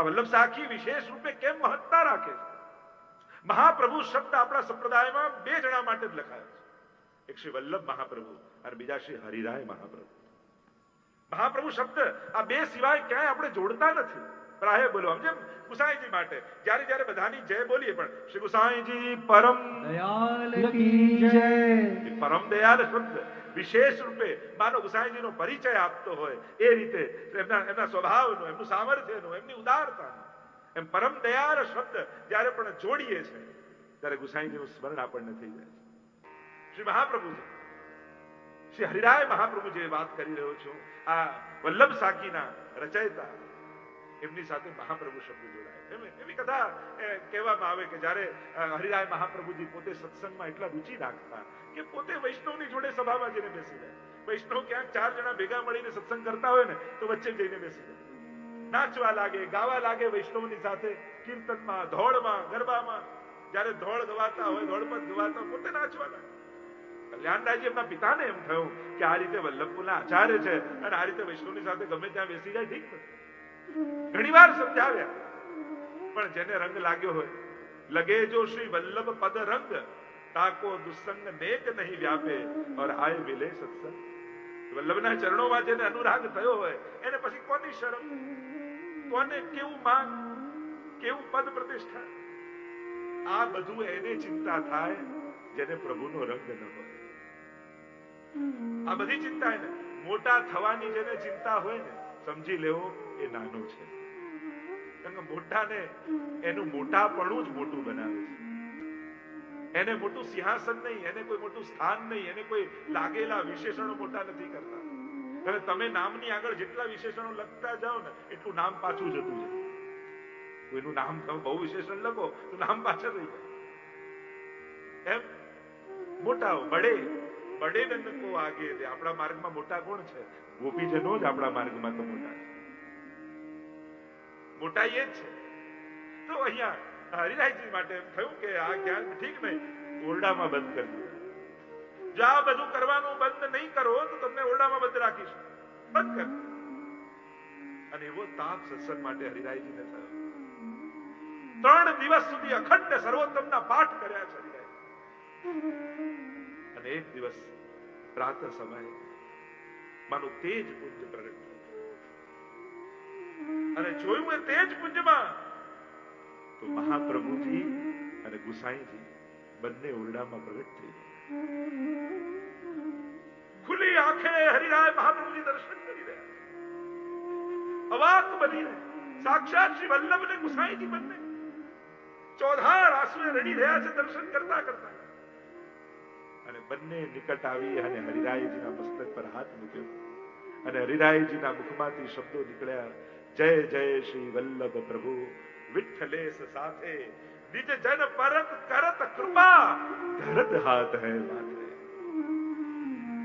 આ વલ્લભ સાખી વિશેષ રૂપે કેમ મહત્તા રાખે છે? મહાપ્રભુ શબ્દ આપણા સંપ્રદાયમાં બે જણા માટે જ લખાયો છે. એક શ્રી વલ્લભ મહાપ્રભુ અને બીજા શ્રી હરિરાય મહાપ્રભુ. મહાપ્રભુ શબ્દ આ બે સિવાય ક્યાંય આપણે જોડતા નથી. પ્રાહે બોલવા જેમ ગુસાઈજી માટે જ્યારે જ્યારે બધાની જય બોલીએ પણ શ્રી ગુસાઈજી પરમ દયાલ કી જય. પરમ દયાલ શબ્દ વિશેષ રૂપે માનો ગુસાઈજીનો પરિચય આપતો હોય એ રીતે એમના સ્વભાવનો, એમનું સામર્થ્યનો, એમની ઉદારતાનો, એમ પરમ દયાળ શબ્દ જ્યારે પણ જોડીએ છે ત્યારે ગુસાઈજીનું સ્મરણ આપણને થઈ જાય છે. શ્રી મહાપ્રભુજી, શ્રી હરિરાય મહાપ્રભુ જે વાત કરી રહ્યો છું, આ વલ્લભ સાખીના રચયિતા, એમની સાથે મહાપ્રભુ શબ્દ જોડાય. એવી કથા કહેવામાં આવે કે જ્યારે હરિરાય મહાપ્રભુજી પોતે સત્સંગમાં એટલા રુચિ રાખતા કે પોતે વૈષ્ણવની જોડે સભામાં જઈને બેસી જાય. વૈષ્ણવ ક્યાંક 4 જણા ભેગા મળીને સત્સંગ કરતા હોય ને તો વચ્ચે જઈને બેસી જાય. નાચવા લાગે, ગાવા લાગે વૈષ્ણવની સાથે, કીર્તનમાં, ધોળમાં, ગરબામાં. જ્યારે ધોળ ગવાતા હોય, ધોળપદ ગવાતા પોતે નાચવા લાગે. કલ્યાણરાયજી એમના પિતાને એમ થયું કે આ રીતે વલ્લભપુરના આચાર્ય છે અને આ રીતે વૈષ્ણવની સાથે ગમે ત્યાં બેસી જાય ઠીક નથી. ઘણી વાર સમજાવ્યા પણ જેને રંગ લાગ્યો હોય, લગે જો શ્રી વલ્લભ પદ રંગ, તાકો દુસંગ નેક નહીં વ્યાપે ઓર આય મિલે સત્સંગ. વલ્લભના ચરણોમાં જેને અનુરાગ થયો હોય એને પછી કોની શરમ, કોને કેવું માન, કેવું પદ પ્રતિષ્ઠા? આ બધું એને ચિંતા થાય જેને પ્રભુનો રંગ ન હોય. આ બધી ચિંતા એને મોટા થવાની જેને ચિંતા હોય ને સમજી લેવો એ નાનો છે. કારણ કે મોટાને એનું મોટાપણું જ મોટું બનાવે છે. એને મોટું સિંહાસન નહીં, એને કોઈ મોટું સ્થાન નહીં, એને કોઈ લાગેલા વિશેષણો મોટા નથી કરતા. હવે તમે નામની આગળ જેટલા વિશેષણો લખતા જાઓ ને એટલું નામ પાછું જતું જાય. કોઈનું નામ તમે બહુ વિશેષણ લખો તો નામ પાછળ રહી જાય. એમ મોટા બડે બડે નંદ કો આગે દે. આપણા માર્ગમાં મોટા કોણ છે? ગોપીજનો જ આપણા માર્ગમાં તો મોટા છે. મોટા એ જ છે. તો અહીંયા હરિરાયજી માટે એમ થયું કે આ જ્ઞાન ઠીક નહીં, ઓરડામાં બંધ કરી દીધું. જો આ બધું કરવાનું બંધ નહીં કરો તો તમને ઓરડામાં બંધ રાખીશું, બંધ કર. અને એવો તાપ સત્સંગ માટે હરિરાયજીને થયો. 3 દિવસ સુધી અખંડ સર્વોત્તમના પાઠ કર્યા છે હરિરાય. અને એક દિવસ પ્રાતઃ સમયે માનું તેજ પુંજ પ્રગટ થયું અને જોયું એ તેજ પુંજમાં તો મહાપ્રભુજી અને ગુસાઈજી બંને ઓરડામાં પ્રગટ થઈ ગયા. ખુલ્લી આંખે હરિરાય મહાપ્રભુજી દર્શન કરી રહ્યા, અવાક બનીને સાક્ષાત શ્રી વલ્લભ અને ગુસાઈજી બંને ચોધાર આંસુએ રડી રહ્યા છે દર્શન કરતા કરતા. અને બંને નિકટ આવી અને હરિરાયજીના મસ્તક પર હાથ મૂક્યો અને હરિરાયજીના મુખમાંથી શબ્દો નીકળ્યા, જય જય શ્રી વલ્લભ પ્રભુ વિઠ્ઠલેશ સાથે નિજ જન પરત કરત કૃપા ધરત હાથ હૈ માથે.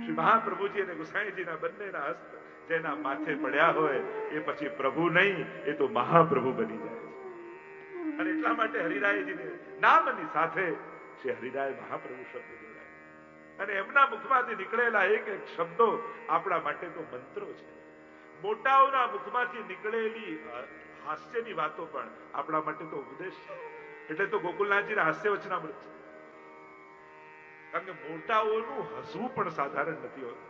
શ્રી મહાપ્રભુજી અને ગુસાઈજીના બંનેના હસ્ત જેના માથે પડ્યા હોય એ પછી પ્રભુ નહીં, એ તો મહાપ્રભુ બની જાય છે. અને એટલા માટે હરિરાયજીને નામની સાથે શ્રી હરિરાય મહાપ્રભુ શબ્દ જોડાય. અને એમના મુખમાંથી નીકળેલા એક એક શબ્દો આપણા માટે તો મંત્રો છે. મોટાઓના મુખમાંથી નીકળેલી હાસ્યની વાતો પણ આપણા માટે તો ઉપદેશ છે. એટલે તો ગોકુલનાથજીના હાસ્ય વચનામૃત છે. કારણ કે મોટાઓનું હસવું પણ સાધારણ નથી હોતું.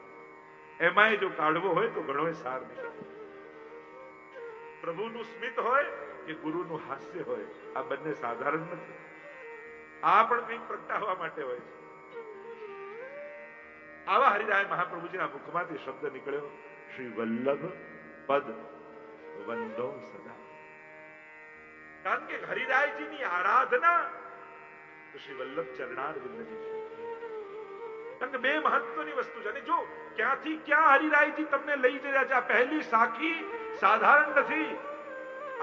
એમાંય જો કાઢવો હોય તો ઘણો સાર નીકળે. પ્રભુનું સ્મિત હોય કે ગુરુનું હાસ્ય હોય, આ બંને સાધારણ નથી. આ પણ કંઈક પ્રગટાવવા માટે હોય છે. આવા હરિરાય મહાપ્રભુજીના મુખમાંથી શબ્દ નીકળ્યો, શ્રી વલ્લભ પદ વંદો સદા. કારણ કે હરિરાયજીની આરાધના તો શ્રી વલ્લભ ચરણારવિંદની છે. કારણ કે બે મહત્વની વસ્તુ છે. અને જો ક્યાંથી ક્યાં હરિરાયજી તમને લઈ જઈ રહ્યા છે. આ પહેલી સાખી સાધારણ નથી.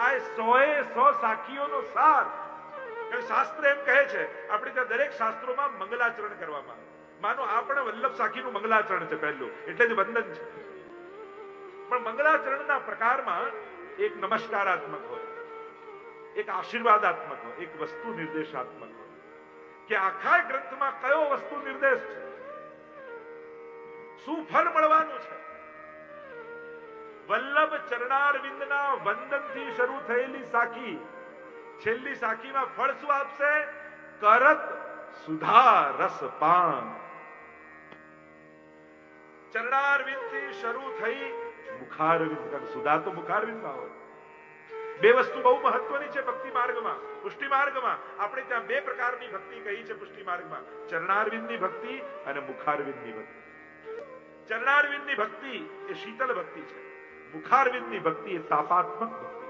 આ 100 સાખીઓનો સાર. શાસ્ત્ર એમ કહે છે, આપણે ત્યાં દરેક શાસ્ત્રોમાં મંગલાચરણ કરવામાં આવે. માનો આપણે વલ્લભ સાખીનું મંગલાચરણ છે પહેલું, એટલે જ વંદન છે. પણ મંગલાચરણના પ્રકારમાં એક નમસ્કારાત્મક હોય, એક આશીર્વાદાત્મક હોય, એક વસ્તુ નિર્દેશાત્મક હોય. કે આખા ગ્રંથમાં કયો વસ્તુ નિર્દેશ છે, શું ફળ મળવાનું છે. વલ્લભ ચરણારવિંદના વંદનથી શરૂ થયેલી સાખી છેલ્લી સાખીમાં ફળ શું આપશે? કરત સુધા રસ પાન. ચરણારવિંદથી શરૂ થઈ મુખારવિંદ. સુધા તો મુખારવિંદમાં હોય. બે વસ્તુ બહુ મહત્વની છે ભક્તિ માર્ગમાં. પુષ્ટિ માર્ગમાં આપણે ત્યાં બે પ્રકારની ભક્તિ કહી છે પુષ્ટિ માર્ગમાં: ચરણારવિંદની ભક્તિ અને મુખારવિંદની ભક્તિ. ચરણારવિંદની ભક્તિ એ શીતલ ભક્તિ છે, મુખારવિંદની ભક્તિ એ તાપાત્મક ભક્તિ છે.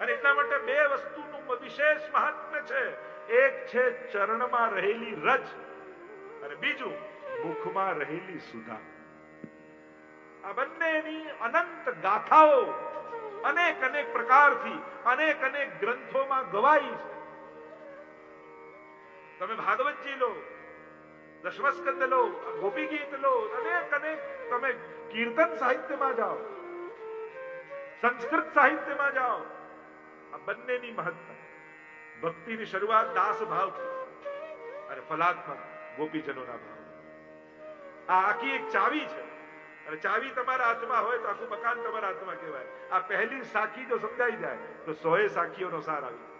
અને એટલા માટે બે વસ્તુનું વિશેષ મહાત્મ્ય છે. એક છે ચરણમાં રહેલી રજ અને બીજું મુખમાં રહેલી સુધા. આ બંનેની અનંત ગાથાઓ અનેક અનેક પ્રકારથી અનેક અનેક ગ્રંથોમાં ગવાઈ છે. તમે ભાગવતજી લો, દશમસ્કંદ લો, ગોપી ગીત લો, અનેક અનેક તમે કીર્તન સાહિત્યમાં જાઓ, સંસ્કૃત સાહિત્યમાં જાઓ, આ બંનેની મહત્તા. ભક્તિની શરૂઆત દાસ ભાવથી અને ફલાત્મક ગોપીજનોના ભાવ. આ આખી એક ચાવી છે. અને ચાવી તમારા હાથમાં હોય તો આખું મકાન તમારા હાથમાં કહેવાય. આ પહેલી સાખી જો સમજાઈ જાય તો 100 સાખીઓનો સાર આવી જાય.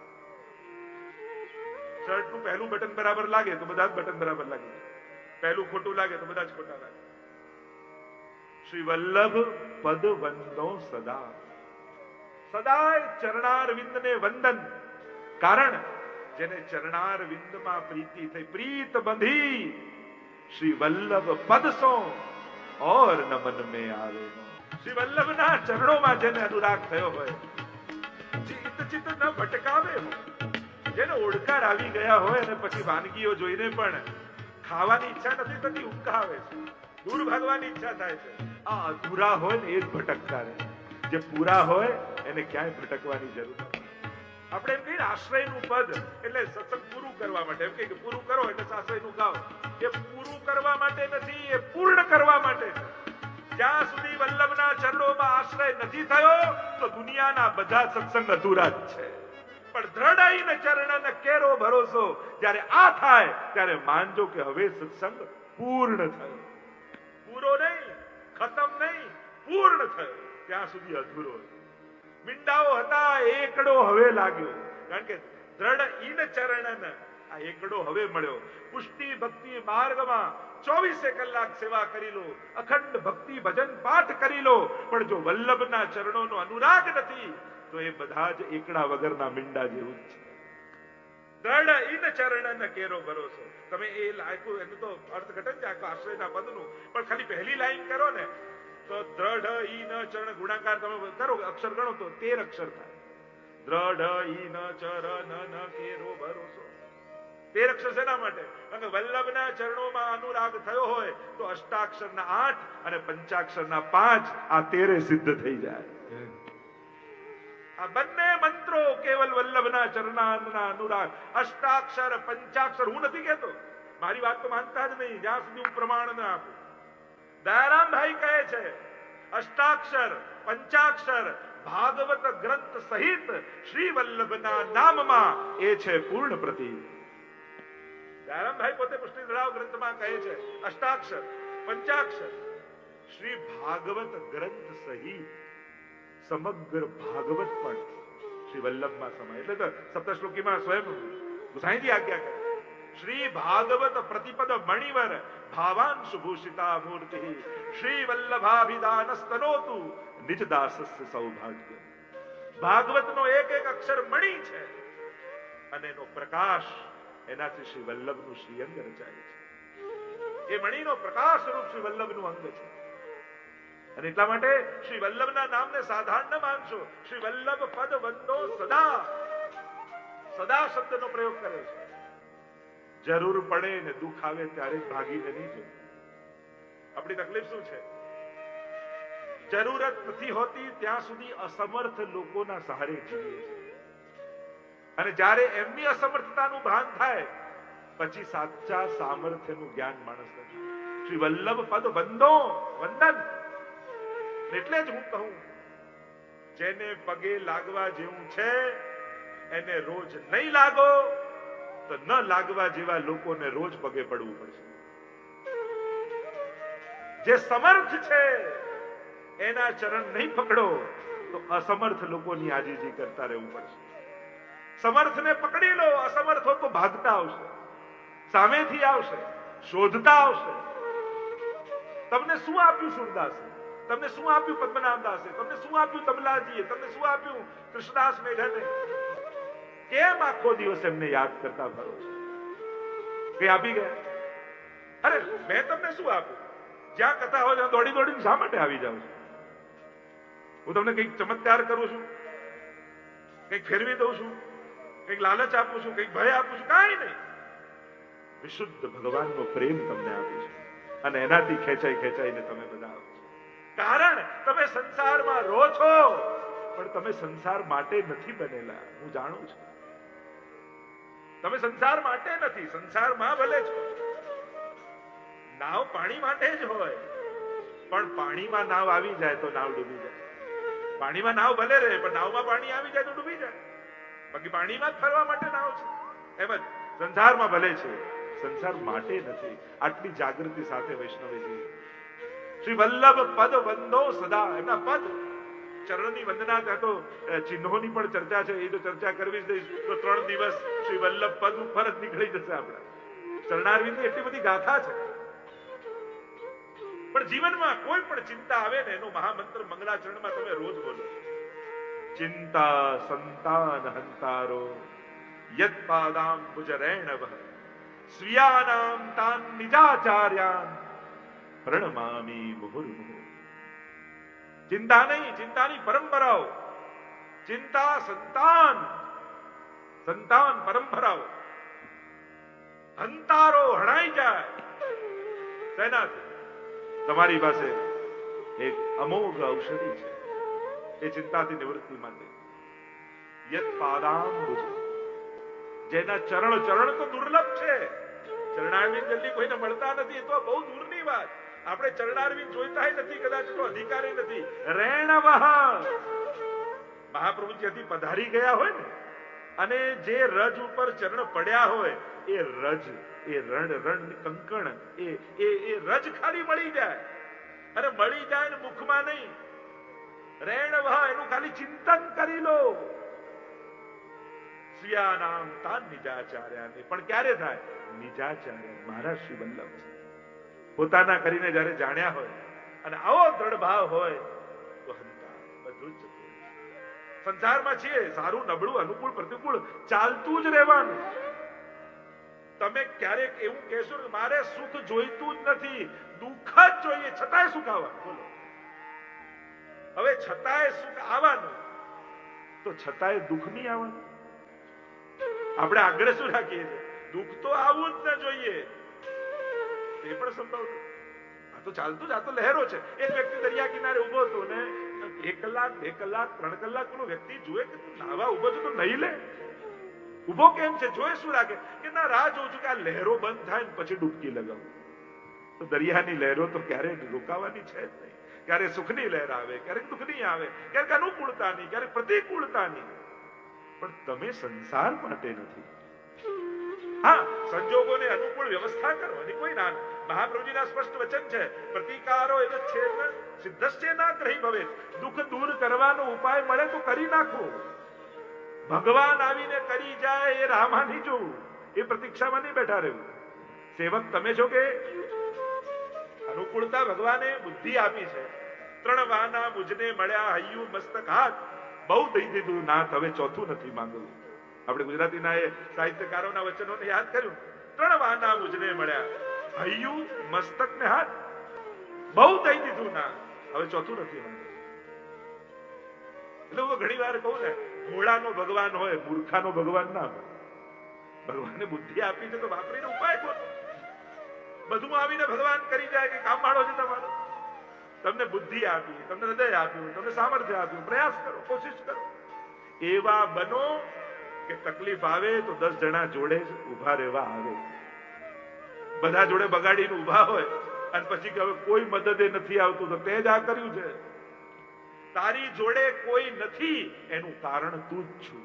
શર્ટનું પહેલું બટન બરાબર લાગે તો બધા જ બટન બરાબર લાગે, પહેલું ખોટું લાગે તો બધા જ ખોટા લાગે. શ્રી વલ્લભ પદ વંદો સદા. સદાય ચરણારવિંદને વંદન. કારણ જેને ચરણારવિંદમાં પ્રીતિ થઈ, પ્રીત બંધી શ્રી વલ્લભ પદ સો ઓર ન મન મે આવે. શ્રી વલ્લભના ચરણોમાં જેને અનુરાગ થયો હોય, ચિત્ત ચિત્ત ન ભટકાવે હોય, જેને ઓળકાર આવી ગયા હોય અને પછી વાનગીઓ જોઈને પણ ખાવાની ઈચ્છા નથી થતી, ઉમકાવે છે, દૂર ભાગવાની ઈચ્છા થાય છે. આ અધૂરા હોય ને એ જ ભટકતા રહે. જે પૂરા હોય એને ક્યાંય ભટકવાની જરૂર નથી. આપણે એમ કહીએ આશ્રયનું પદ એટલે સત્સંગ પૂરું કરવા માટે. એમ કે પૂરું કરો એટલે આશ્રયનું ગાઓ. એ પૂરું કરવા માટે નથી, એ પૂર્ણ કરવા માટે છે. જ્યાં સુધી વલ્લભના ચરણોમાં આશ્રય નથી થયો તો દુનિયાના બધા સત્સંગ અધૂરા જ છે. પણ દ્રઢ ચરણ કેરો ભરોસો. જ્યારે આ થાય ત્યારે માનજો કે હવે સત્સંગ પૂર્ણ થયો. પૂરો નહીં, ખતમ નહીં, પૂર્ણ થયો. ત્યાં સુધી અધૂરો. મીંડાઓ હતા, એકડો હવે લાગ્યો. કારણ કે દ્રઢ ઈન ચરણન આ એકડો હવે મળ્યો. પુષ્ટિ ભક્તિ માર્ગમાં 24 કલાક સેવા કરી લો, અખંડ ભક્તિ ભજન પાઠ કરી લો, પણ જો વલ્લભના ચરણોનો અનુરાગ નથી તો એ બધા જ એકડા વગરના મીંડા જેવું જ છે. દ્રઢ ઈન ચરણન કેરો ભરોસો. તમે એ લાયકું એનું તો અર્થઘટન છે આખો આશ્રયના પદનું, પણ ખાલી પહેલી લાઈન કરો ને તો દ્રઢ ઈન ચરણ ગુણાકાર તમે કરો, અક્ષર ગણો તો 13 અક્ષર થાય. દ્રઢ ઈન ચરણ કેરો ભરોસો. 13 અક્ષર શેના માટે? કારણ કે વલ્લભના ચરણોમાં અનુરાગ થયો હોય તો અષ્ટાક્ષરના 8 અને પંચાક્ષરના 5 આ 13 સિદ્ધ થઈ જાય. આ બંને મંત્રો કેવલ વલ્લભના ચરણાના અનુરાગ. અષ્ટાક્ષર પંચાક્ષર હું નથી કહેતો, મારી વાત તો માનતા જ નહીં જ્યાં સુધી હું પ્રમાણ ન આપું. દયારામભાઈ કહે છે અષ્ટાક્ષર પંચાક્ષર ભાગવત ગ્રંથ સહિત શ્રી વલ્લભના નામમાં એ છે પૂર્ણ પ્રતીક. દયારામભાઈ પોતે પુષ્ટિ ધરાવ ગ્રંથમાં કહે છે અષ્ટાક્ષર પંચાક્ષર શ્રી ભાગવત ગ્રંથ સહિત સમગ્ર ભાગવત પણ શ્રી વલ્લભમાં સમાય. એટલે તો સપ્તશ્લોકીમાં સ્વયં ગુસાઈજી આજ્ઞા કરે શ્રી ભાગવત પ્રતિપદ મણિવર ભાવાંશુ ભૂષિતા મૂર્તિ શ્રી વલ્લભાભિદાનસ્તનોતુ નિજ દાસસ્ય સૌભાગ્ય. ભાગવતનો એક એક અક્ષર મણિ છે અને એનો પ્રકાશ એનાથી શ્રી વલ્લભનું શ્રીઅંગ રચાય છે. એ મણિનો પ્રકાશ રૂપ શ્રી વલ્લભનું અંગ છે. અને એટલા માટે શ્રી વલ્લભના નામને સાધારણ ન માનશો. શ્રી વલ્લભ પદ વંદો સદા. સદા શબ્દનો પ્રયોગ કરે છે. જરૂર પડે ને દુઃખ આવે ત્યારે ભાગીને નહીં જવું. આપણી તકલીફ શું છે? જરૂરત નથી હોતી ત્યાં સુધી અસમર્થ લોકોના સહારે જીવીએ છીએ. અને જ્યારે એમની અસમર્થતાનું ભાન થાય પછી સાચા સામર્થ્યનું જ્ઞાન માણસ નથી. શ્રી વલ્લભ પદ વંદો વંદન. એટલે જ હું કહું જેને પગે લાગવા જેવું છે એને રોજ નહીં લાગો તો ન લાગવા જેવા લોકોને રોજ પગે પડવું પડશે. જે સમર્થ છે એના ચરણ નહીં પકડો તો અસમર્થ લોકોની આજીજી કરતા રહેવું પડશે. સમર્થને પકડી લો, અસમર્થો તો ભાગતા આવશે, સામેથી આવશે, શોધતા આવશે. તમને શું આપ્યું સુરદાસે? તમને શું આપ્યું પદ્મનાભદાસે? તમને શું આપ્યું તબલાજીએ? તમને શું આપ્યું કૃષ્ણદાસ મેઘને? કેમ આખો દિવસ એમને યાદ કરતા ફરો છો? કઈ આપી ગયા? અરે મેં તમને શું આપ્યું? જ્યાં કથા હોય ત્યાં દોડી દોડીને શા માટે આવી જાઉં છું? હું તમને કંઈક ચમત્કાર કરું છું, કંઈક ફેરવી દઉં છું, કંઈક લાલચ આપું છું, કંઈક ભય આપું છું? કાંઈ નહીં. વિશુદ્ધ ભગવાનનો પ્રેમ તમને આપું છું અને એનાથી ખેંચાઈને તમે બધા આવો છો. કારણ તમે સંસારમાં રહો છો, પણ તમે સંસાર માટે નથી બનેલા. હું જાણું છું તમે સંસાર માટે નથી. સંસારમાં ભલે છો, નાવ પાણી માટે જ હોય, પણ પાણીમાં નાવ આવી જાય તો નાવ ડૂબી જાય. પાણીમાં નાવ ભલે રહે, પણ નાવમાં પાણી આવી જાય તો ડૂબી જાય. બાકી પાણીમાં જ ફરવા માટે નાવ છે. એમ જ સંસારમાં ભલે છે, સંસાર માટે નથી. આટલી જાગૃતિ સાથે વૈષ્ણવજી શ્રી વલ્લભ પદ વંદો સદા. એમના પદ ચરણની વંદના. ત્યાં તો ચિહ્નોની પણ ચર્ચા છે, એ તો ચર્ચા કરવી જ નહીં તો 3 દિવસ શ્રી વલ્લભ પદ ઉપર જ નીકળી જશે આપણા. ચરણારવિંદની એટલી બધી ગાથા છે. પણ જીવનમાં કોઈ પણ ચિંતા આવે ને એનો મહામંત્ર મંગલાચરણમાં તમે રોજ બોલો. ચિંતા સંતાન હંતારો યત પાદામ ભુજરેણવ સ્વીયાનામ તાન નિજાચાર્યાન પ્રણમામિ મુહુર્મુહુ. ચિંતા નહીં, ચિંતાની પરંપરાઓ. ચિંતા સંતાન, સંતાન પરંપરાઓ. હંતારો હણાઈ જાય. શેનાથી? તમારી પાસે એક અમોઘ ઔષધિ છે એ ચિંતાથી નિવૃત્તિ માટે. યત પાદામ ભુજ. જેના ચરણ તો દુર્લભ છે. ચરણારવિંદ જલ્દી કોઈને મળતા નથી, એ તો બહુ દૂરની વાત. આપણે ચરણારવિંદ જોઈતા નથી, કદાચ તો અધિકારી નથી. રેણવહ મહાપ્રભુજી હજી પધારી ગયા હોય ને, અને જે રજ ઉપર ચરણ પડ્યા હોય એ રજ, એ રણ કંકણ, એ રજ ખાલી મળી જાય. અને મળી જાય ને મુખમાં નહીં. રેણવહ એનું ખાલી ચિંતન કરી લો. સ્વીયાનામ તાન નિજાચાર્યા. પણ ક્યારે થાય? નિજાચાર્ય મારા શ્રી વલ્લભ પોતાના કરીને જયારે જાણ્યા હોય અને આવો દ્રઢ ભાવ હોય તો હંતા બધું જ સંસારમાં છીએ. સારું નબળું અનુકૂળ પ્રતિકૂળ ચાલતું જ રહેવાનું. તમે ક્યારેક એવું કહેશો કે મારે સુખ જોઈતું જ નથી, દુઃખ જ જોઈએ, છતાંય સુખ આવવાનું. બોલો હવે છતાંય સુખ આવવાનું તો છતાંય દુઃખ નહીં આવવાનું. આપણે આગ્રહ શું રાખીએ છીએ? દુઃખ તો આવવું જ ન જોઈએ. એ પણ સંભવ નથી. આ તો ચાલતું જ, આ તો લહેરો છે. એક વ્યક્તિ દરિયા કિનારે ઉભો હતો ને 1 કલાક 2 કલાક 3 કલાક પેલો વ્યક્તિ જુએ કે તું નાવા ઉભો છો તો નહીં લે. ઉભો કેમ છે? જોઈ શું રાખે કે ના રાહ જોઉં છું કે આ લહેરો બંધ થાય ને પછી ડૂબકી લગાવું. તો દરિયાની લહેરો તો ક્યારેય રોકાવાની છે જ નહીં. ક્યારેક સુખની લહેર આવે, ક્યારેક દુઃખની આવે, ક્યારેક અનુકૂળતાની, ક્યારેક પ્રતિકૂળતાની. પણ તમે સંસાર માટે નથી. હા, સંજોગોને અનુકૂળ વ્યવસ્થા કરવાની કોઈ ના. મહાપ્રભુજીના સ્પષ્ટ વચન છે, પ્રતિકારો એ સિદ્ધસ્ય ના ગ્રહી ભવે. દુઃખ દૂર કરવાનો ઉપાય મળે તો કરી નાખો. ભગવાન આવીને કરી જાય એ રામા નહીં જોવું, એ પ્રતીક્ષામાં નહીં બેઠા રહેવું. સેવક તમે છો કે અનુકૂળતા ભગવાને બુદ્ધિ આપી છે. 3 વાના મુજને મળ્યા હૈયું મસ્તક હાથ. બહુ દઈ દીધું નાથ, હવે ચોથું નથી માંગવું. આપણે ગુજરાતીના એ સાહિત્યકારોના વચનોને યાદ કર્યું. 3 વાના મુજને મળ્યા હૈયું મસ્તક ને હાથ. બહુ દઈ દીધું ના, હવે ચોથું નથી માંગવું. એટલે હું ઘણી વાર કહું ને, મૂળાનો ભગવાન હોય, મૂર્ખાનો ભગવાન ના હોય. ભગવાને બુદ્ધિ આપી છે તો વાપરીને ઉપાય કરો. બધું આવીને ભગવાન કરી જાય કે કામ વાળો છે તમારો. તમને બુદ્ધિ આપી, તમને હૃદય આપ્યું, તમને સામર્થ્ય આપ્યું. પ્રયાસ કરો, કોશિશ કરો. એવા બનો કે તકલીફ આવે તો 10 જણા જોડે ઉભા રહેવા આવે. બધા જોડે બગાડીને ઉભા હોય અને પછી કે હવે કોઈ મદદે નથી આવતું તો તે જ આ કર્યું છે. તારી જોડે કોઈ નથી એનું કારણ તું જ છું,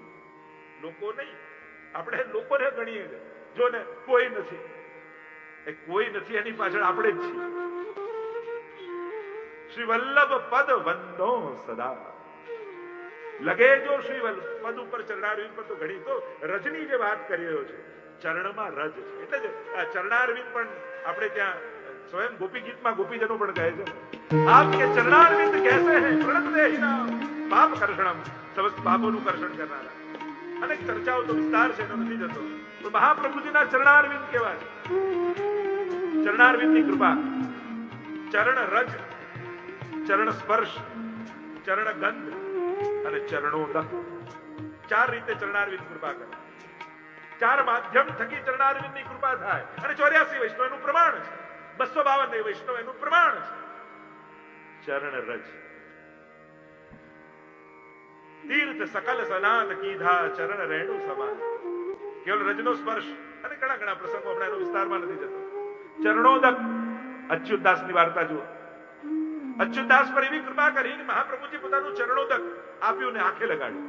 લોકો નહીં. આપણે લોકોને ગણીએ જો ને કોઈ નથી, એ કોઈ નથી એની પાછળ આપણે જ છીએ. શ્રી વલ્લભ પદ વંદો સદા. લગે જો શ્રી પદ ઉપર ચરણારવિંદ પર તો ઘણી તો રજની જે વાત કરી રહ્યો છે, ચરણમાં રજ છે. એટલે જ આ ચરણારવિંદ પણ આપણે ત્યાં સ્વયં ગોપી ગીતમાં ગોપીજનો પણ કહે છે, આપકે ચરણારવિંદ कैसे हैं प्रणत देहिना પાપ કર્ષણમ, સમસ્ત પાપોનું કર્ષણ કરનારા. અનેક ચર્ચાઓ તો વિસ્તાર છે, એનો નથી જતો. તો મહાપ્રભુજીના ચરણારવિંદ કેવા છે? ચરણારવિંદની કૃપા, ચરણ રજ, ચરણ સ્પર્શ, ચરણ ગંધ અને ચરણોદક. ચાર રીતે ચરણારવિંદ કૃપા કરે. ચાર માધ્યમ થકી ચરણારવિંદની કૃપા થાય. અને 84 વૈષ્ણવ એનું પ્રમાણ છે, 252 વૈષ્ણવ એનું પ્રમાણ છે. ચરણ રજ, તીર્થ સકલ સનાત કીધા ચરણ રેણુ સમાન. કેવલ રજનો સ્પર્શ અને ઘણા ઘણા પ્રસંગો હમણાં એનો વિસ્તારમાં નથી જતો. ચરણોદક, અચ્યુતદાસની વાર્તા જુઓ. અચ્યુતદાસ પર એવી કૃપા કરી કે મહાપ્રભુજી પોતાનું ચરણોદક આપ્યું ને આંખે લગાડ્યું.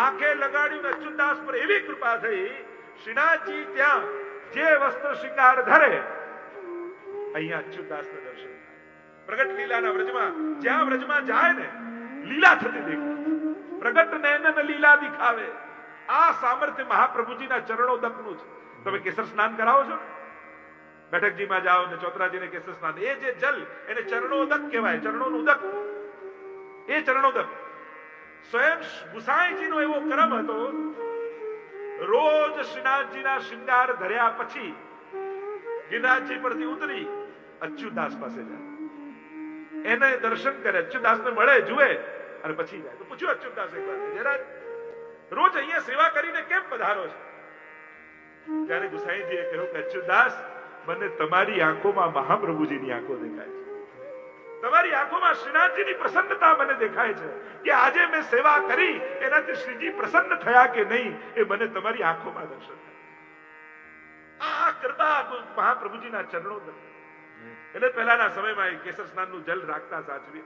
આંખે લગાડ્યું ને અચ્યુતદાસ પર એવી કૃપા થઈ, શ્રીનાથજી ત્યાં જે વસ્ત્ર શૃંગાર ધરે અહીંયા અચ્યુતદાસના દર્શન થાય. પ્રગટ લીલાના વ્રજમાં જ્યાં વ્રજમાં જાય ને લીલા થતી દેખાય. પ્રગટ નયન લીલા દિખાવે. આ સામર્થ્ય મહાપ્રભુજીના ચરણોદકનું છે. તમે કેસર સ્નાન કરાવો છો ને, બેઠકજીમાં જાઓ ને ચોતરાજીને કેસર સ્નાન, એ જે જલ એને ચરણોદક કહેવાય. ચરણોનું ઉદક, એ ચરણોદક. સ્વયં ગુસાઈજીનો એવો ક્રમ હતો, રોજ શ્રીનાથજીના શૃંગાર ધર્યા પછી ગિરિરાજજી પરથી ઉતરી અચ્યુતદાસ પાસે જાય, એને દર્શન કરે, અચ્યુતદાસને મળે, જુએ અને પછી જાય. તો પૂછ્યું અચ્યુતદાસ એક વાર, જયરાજ રોજ અહીંયા સેવા કરીને કેમ પધારો છો? ત્યારે ગુસાઈજીએ કહ્યું કે અચ્યુતદાસ, મને તમારી આંખોમાં મહાપ્રભુજીની આંખો દેખાય છે. તમારી આંખોમાં શ્રીનાથજીની પ્રસન્નતા મને દેખાય છે કે આજે મેં સેવા કરી એનાથી શ્રીજી પ્રસન્ન થયા કે નહીં એ મને તમારી આંખોમાં દર્શન થાય. આ કૃપા મહાપ્રભુજીના ચરણો. એટલે પહેલાના સમયમાં એ કેસર સ્નાનનું જલ રાખતા સાચવી,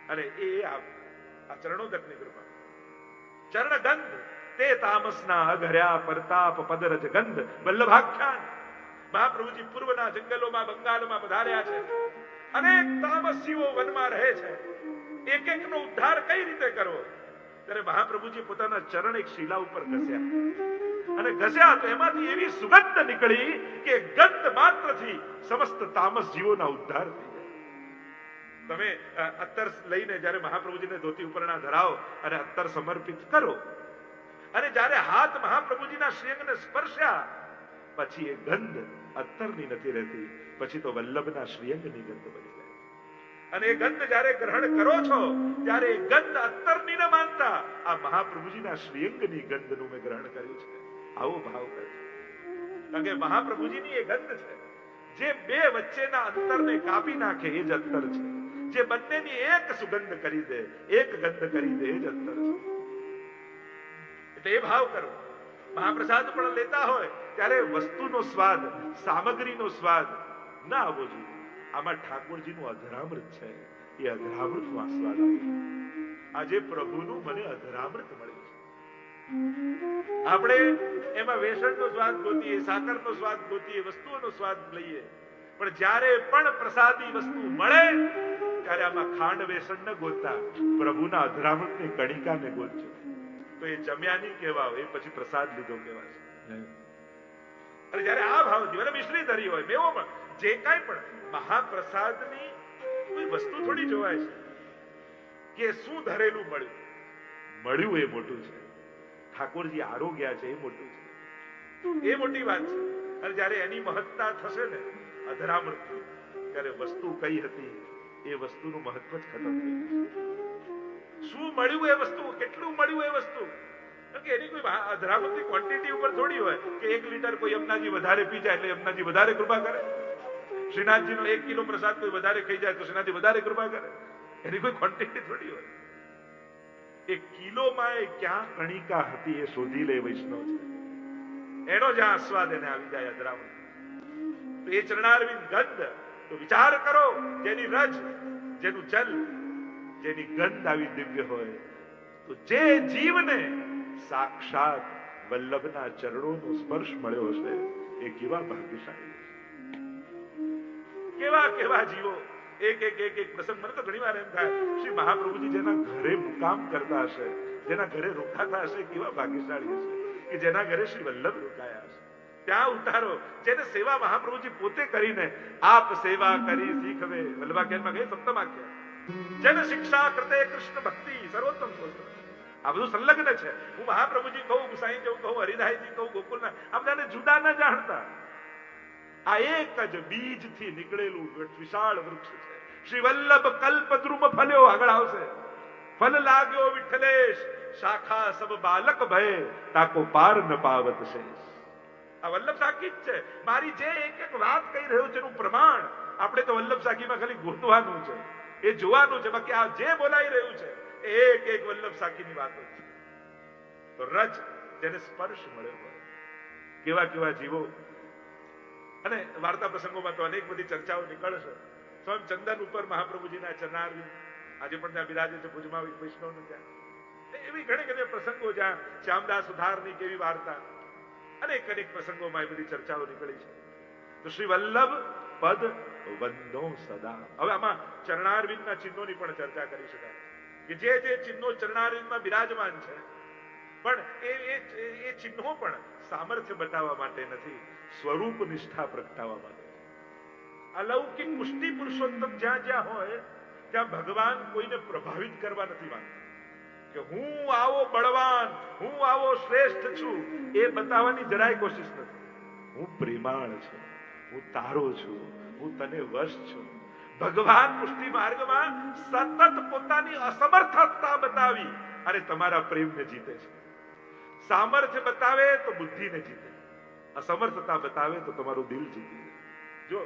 અને એ આ ચરણોદકની કૃપા. ચરણ ગંધ તે તામસના અઘર્યા પરતાપ પદરજ ગંધ વલ્લભાખ્યાન. મહાપ્રભુજી પૂર્વના જંગલોમાં બંગાળમાં પધાર્યા છે. અનેક તામસીઓ વનમાં રહે છે. એક એકનો ઉદ્ધાર કઈ રીતે કરવો? ત્યારે મહાપ્રભુજી પોતાના ચરણ એક શિલા ઉપર ઘસ્યા, અને ઘસ્યા તો એમાંથી એવી સુગંધ નીકળી કે ગંધ માત્રથી સમસ્ત તામસ જીવોના ઉદ્ધાર થઈ જાય. તમે અત્તર લઈને જ્યારે મહાપ્રભુજીને ધોતી ઉપરના ધરાવો અને અત્તર સમર્પિત કરો, અને જ્યારે હાથ મહાપ્રભુજીના શ્રીઅંગને સ્પર્શ્યા, પછી એ ગંધ અત્તરની નથી રહેતી, પછી તો વલ્લભના શ્રીઅંગની ગંધ બની જાય. અને એ ગંધ જ્યારે ગ્રહણ કરો છો ત્યારે એ ગંધ અત્તરની ન માનતા આ મહાપ્રભુજીના શ્રીઅંગની ગંધનું મેં ગ્રહણ કર્યું છે. આવો ભાવ કરે છે. કારણ કે મહાપ્રભુજીની એ ગંધ છે જે બે વચ્ચેના અંતરને કાપી નાખે, એ જ અત્તર છે. જે બંનેની એક સુગંધ કરી દે, એક ગંધ કરી દે, એ જ અત્તર છે. એટલે એ ભાવ કરો. મહાપ્રસાદ પણ લેતા હોય ત્યારે વસ્તુનો સ્વાદ, સામગ્રીનો સ્વાદ ના આવવો જોઈએ. આમાં ઠાકોરજીનું અધરામૃત છે, એ અધરામૃતનો આ સ્વાદ આવે. આજે પ્રભુનું મને અધરામૃત મળ્યું છે. આપણે એમાં વેસણનો સ્વાદ ગોતીએ, સાકરનો સ્વાદ ગોતીએ, વસ્તુઓનો સ્વાદ લઈએ, પણ જ્યારે પણ પ્રસાદી વસ્તુ મળે ત્યારે આમાં ખાંડ વેસણ ન ગોતતા પ્રભુના અધરામૃતની કણિકાને ગોતજો. તો એ જમ્યા નહીં કહેવાય, એ પછી પ્રસાદ લીધો કહેવાય. અને જયારે આ ભાવથી મને મિશ્રી ધરી હોય, મેવોમાં જે કાંઈ પણ મહાપ્રસાદની કોઈ વસ્તુ થોડી જોવાય છે કે શું ધરેલું મળ્યું એ મોટું છે. ઠાકોરજી આરોગ્ય છે એ મોટું છે, એ મોટી વાત છે. અને જયારે એની મહત્તા થશે ને અધરામૃત, ત્યારે વસ્તુ કઈ હતી એ વસ્તુનું મહત્વ જ ખતમ થઈ જશે. શું મળ્યું એ વસ્તુ, કેટલું મળ્યું એ વસ્તુ, કે એની કોઈ અધરામૃતની ક્વોન્ટિટી ઉપર થોડી હોય કે 1 લીટર કોઈ યમુનાજી વધારે પી જાય એટલે યમુનાજી વધારે કૃપા કરે. શ્રીનાથજીનો 1 કિલો પ્રસાદ કોઈ વધારે ખાઈ જાય તો શ્રીનાથજી વધારે કૃપા કરે. એની કોઈ ક્વોન્ટિટી થોડી હોય. એ કિલોમાં એ ક્યાં કણિકા હતી એ શોધી લે વૈષ્ણવ છે. એનો જ્યાં આસ્વાદ એને આવી જાય અધરામૃત. તો એ ચરણારવિંદ ગંધ, તો વિચાર કરો, જેની રજ, જેનું જલ, જેની ગંધ આવી દિવ્ય હોય, તો જે જીવને સાક્ષાત વલ્લભના ચરણોનો સ્પર્શ મળ્યો હશે એ કેવા ભાગ્યશાળી હશે. કેવા કેવા જીવો એક પ્રસંગ મને તો ઘણી વાર એમ થાય, શ્રી મહાપ્રભુજી જેના ઘરે મુકામ કરતા હશે, જેના ઘરે રોકાતા હશે, કેવા ભાગ્યશાળી હશે કે જેના ઘરે શ્રી વલ્લભ રોકાયા હશે. ત્યાં ઉતારો જેને સેવા મહાપ્રભુજી પોતે કરીને આપ સેવા કરી શીખવે, વલ્લભાખ્યાનમાં કહે સપ્તમ આખ્યાન, જેને શિક્ષા કરતે કૃષ્ણ ભક્તિ સર્વોત્તમ સ્તોત્ર. આ બધું સંલગ્ન છે. હું મહાપ્રભુજી કહું, ગુસાઈ જેવું કહું, હરિદાસજી કહું, ગોકુલના, આ બધાને જુદા ન જાણતા. આ એક જ બીજથી નીકળેલું વિશાળ વૃક્ષ છે. શ્રી વલ્લભ કલ્પદ્રુમ ફલ્યો, આગળ આવશે. ફલ લાગ્યો વિઠ્ઠલેશ, શાખા સબ બાલક ભય, તાકો પાર ન પાવત શેષ. આ વલ્લભ સાખી જ છે. મારી જે એક વાત કહી રહ્યો છે એનું પ્રમાણ આપણે તો વલ્લભ સાખીમાં ખાલી ગોતવાનું છે, એ જોવાનું છે. બાકી આ જે બોલાઈ રહ્યું છે એક વલ્લભ સાખીની વાતો છે. તો રજ જેને સ્પર્શ મળ્યો હોય, કેવા કેવા જીવો. અને વાર્તા પ્રસંગોમાં તો અનેક બધી ચર્ચાઓ નીકળશે. સ્વયં ચંદન ઉપર મહાપ્રભુજીના ચરણારવિંદ આજે પણ ત્યાં બિરાજે છે, ભુજમાં વૈષ્ણવને ત્યાં. એવી ઘણી ઘણી પ્રસંગો જ્યાં શ્યામદાસ ઉધારની કેવી વાર્તા, અનેક પ્રસંગોમાં એ બધી ચર્ચાઓ નીકળી છે. તો શ્રી વલ્લભ પદ વંદો સદા. હવે આમાં ચરણારવિંદના ચિહ્નોની પણ ચર્ચા કરી શકાય કે જે ચિહ્નો ચરણારવિંદમાં બિરાજમાન છે, પણ એ ચિહ્નો પણ સામર્થ્ય બતાવવા માટે નથી, સ્વરૂપ નિષ્ઠા પ્રગટાવવા માટે. અલૌકિક પુષ્ટિ પુરુષોત્તમ જ્યાં જ્યાં હોય ત્યાં ભગવાન કોઈને પ્રભાવિત કરવા નથી માંગતા કે હું આવો બળવાન, હું આવો શ્રેષ્ઠ છું, એ બતાવવાની જરાય કોશિશ નથી. હું પ્રેમાળ છું, હું તારો છું, હું તને વશ છું. ભગવાન પુષ્ટિ માર્ગમાં સતત પોતાની અસમર્થતા બતાવી અને તમારા પ્રેમને જીતે છે. સામર્થ્ય બતાવે તો બુદ્ધિને જીતે, અસમર્થતા બતાવે તો તમારું દિલ જીતી જાય. જો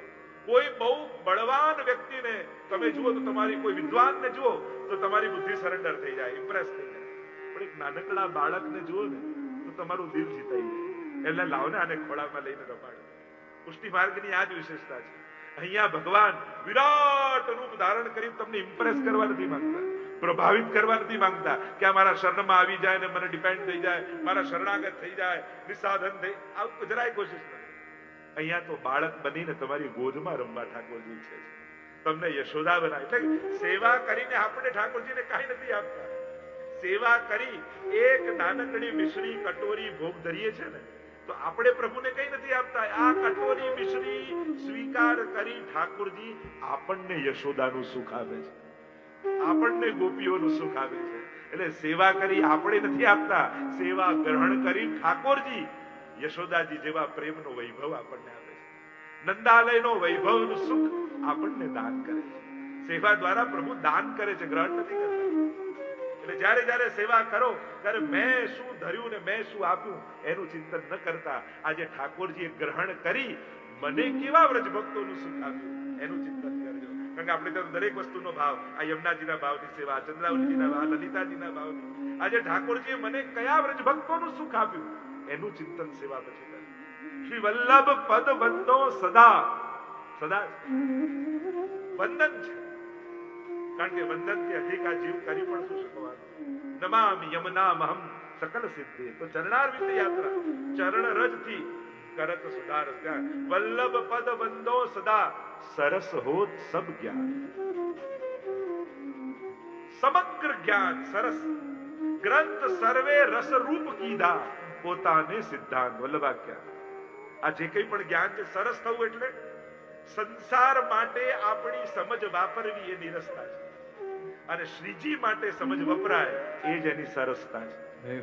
કોઈ બહુ બળવાન વ્યક્તિને તમે જુઓ તો તમારી કોઈ વિદ્વાનને જુઓ તો તમારી બુદ્ધિ સરેન્ડર થઈ જાય, ઇમ્પ્રેસ થઈ જાય. પણ એક નાનકડા બાળકને જુઓ ને તો તમારું દિલ જીતાઈ જાય. એટલે લાવો ને આને ખોળામાં લઈને રમાડો. પુષ્ટિ માર્ગની આ જ વિશેષતા છે. અહીંયા ભગવાન વિરાટ રૂપ ધારણ કરી તમને ઇમ્પ્રેસ કરવા નથી માંગતા, પ્રભાવિત કરવા નથી માંગતા કે આ મારા શરણમાં આવી જાય ને મને ડિપેન્ડ થઈ જાય, મારા શરણાગત થઈ જાય, નિસાધન થઈ, આવું તો જરાય કોશિશ નથી. અહીંયા તો બાળક બનીને તમારી ગોદમાં રમવા ઠાકોરજી છે. તમને યશોદા બનાવે. એટલે સેવા કરીને આપણે ઠાકોરજીને કાંઈ નથી આપતા. સેવા કરી એક નાનકડી મિશ્રી કટોરી ભોગ ધરીએ છે ને તો આપણે પ્રભુને કઈ નથી આપતા. આ કટોરી મિશ્રી સ્વીકાર કરી ઠાકોરજી આપણને યશોદાનું સુખ આપે છે, આપણને ગોપીઓનું સુખ આપે છે. એટલે સેવા કરી આપણે નથી આપતા, સેવા ગ્રહણ કરી ઠાકોરજી યશોદાજી જેવા પ્રેમનો વૈભવ આપણને આપે છે. નંદાલયનો વૈભવનું સુખ આપણને દાન કરે છે. સેવા દ્વારા પ્રભુ દાન કરે છે, ગ્રહણ નથી કરતા. એટલે જ્યારે જ્યારે સેવા કરો ત્યારે મેં શું ધર્યું ને મેં શું આપ્યું એનું ચિંતન ન કરતા આજે ઠાકોરજીએ ગ્રહણ કરી મને કેવા વ્રજ ભક્તોનું સુખ આપ્યું એનું ચિંતન કરજો. કારણ કે આપણે તો દરેક વસ્તુનો ભાવ, આ યમુનાજીના ભાવની સેવા, ચંદ્રાવલીજીના ભાવ, લલિતાજીના ભાવની, આજે ઠાકોરજીએ મને કયા વ્રજ ભક્તોનું સુખ આપ્યું એનું ચિંતન સેવા પછી કરે. શ્રી વલ્લભ પદ વંદો સદા. સદા વંદન છે, કારણ કે વંદનથી અધિક આ જીવ કરી પણ શું શકવાનું. નમામિ યમનામહં સકલ સિદ્ધિ. તો ચરણારવિંદ યાત્રા ચરણ રજથી કરત સુધાર. ત્યાં વલ્લભ પદ વંદો સદા, સરસ હોત સબ જ્ઞાન. સમગ્ર જ્ઞાન સરસ, ગ્રંથ સર્વે રસ રૂપ કીધા, પોતાને સિદ્ધાંત. વલ્લભાખ્યા આ જે કંઈ પણ જ્ઞાન છે સરસ થવું એટલે સંસાર માટે આપણી સમજ વાપરવી એ નિરસતા છે, અને શ્રીજી માટે સમજ વપરાય એ જ એની સરસતા છે.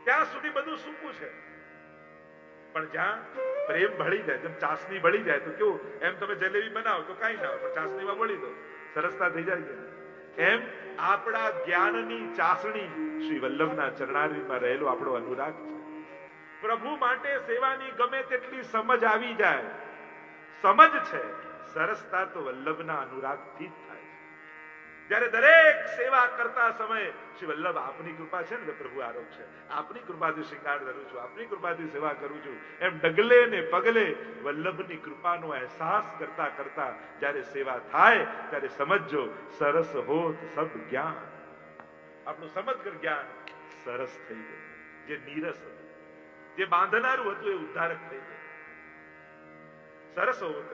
ત્યાં સુધી બધું સૂકું છે, પણ જ્યાં પ્રેમ ભળી જાય, જેમ ચાસણી ભળી જાય તો કેવું, એમ તમે જલેબી બનાવો તો કાંઈ ના હોય, પણ ચાસણીમાં ભળી દો, સરસતા થઈ જાય. એમ આપણા જ્ઞાનની ચાસણી શ્રી વલ્લભના ચરણારવિંદમાં રહેલો આપણો અનુરાગ છે. પ્રભુ માટે સેવાની ગમે તેટલી સમજ આવી જાય, સમજ છે, સરસતા તો વલ્લભના અનુરાગથી જ થાય છે. જ્યારે દરેક સેવા કરતા સમયે શ્રી વલ્લભ આપની કૃપા છે ને પ્રભુ આરોપ છે, આપની કૃપાથી શિંગાર ધરું છું, આપની કૃપાથી સેવા કરું છું, એમ ડગલે ને પગલે વલ્લભની કૃપાનો અહેસાસ કરતા કરતા જ્યારે સેવા થાય ત્યારે સમજજો સરસ હોત સબ જ્ઞાન. આપણું સમગ્ર જ્ઞાન સરસ થઈ ગયું. જે નીરસ હતું, જે બાંધનારું હતું એ ઉદ્ધારક થઈ ગયું. સરસ હોત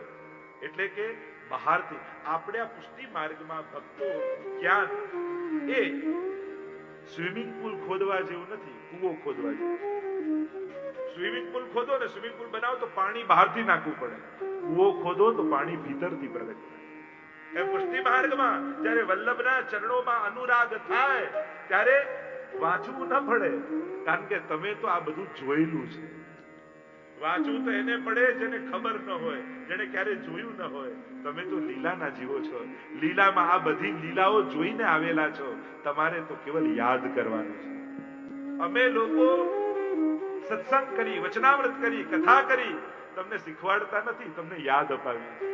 એટલે કે બહારથી આપણે આ પુષ્ટિ માર્ગમાં ભક્તો જ્ઞાન એ સ્વિમિંગ પુલ ખોદવા જેવું નથી, કૂવો ખોદવા જેવું. સ્વિમિંગ પુલ ખોદો ને સ્વિમિંગ પુલ બનાવો તો પાણી બહારથી નાખવું પડે, કૂવો ખોદો તો પાણી ભીતરથી પ્રગટ થાય. એ પુષ્ટિ માર્ગમાં જ્યારે વલ્લભના ચરણોમાં અનુરાગ થાય ત્યારે વાંચવું ન પડે, કારણ કે તમે તો આ બધું જોયેલું છે. વાંચવું તો એને પડે જેને ખબર ન હોય, જેને ક્યારે જોયું ન હોય. તમે તો લીલાના જીવો છો, લીલામાં આ બધી લીલાઓ જોઈને આવેલા છો, તમારે તો કેવલ યાદ કરવાનું છે. અમે લોકો સત્સંગ કરી, વચનામૃત કરી, કથા કરી, તમને શીખવાડતા નથી, તમને યાદ અપાવીએ.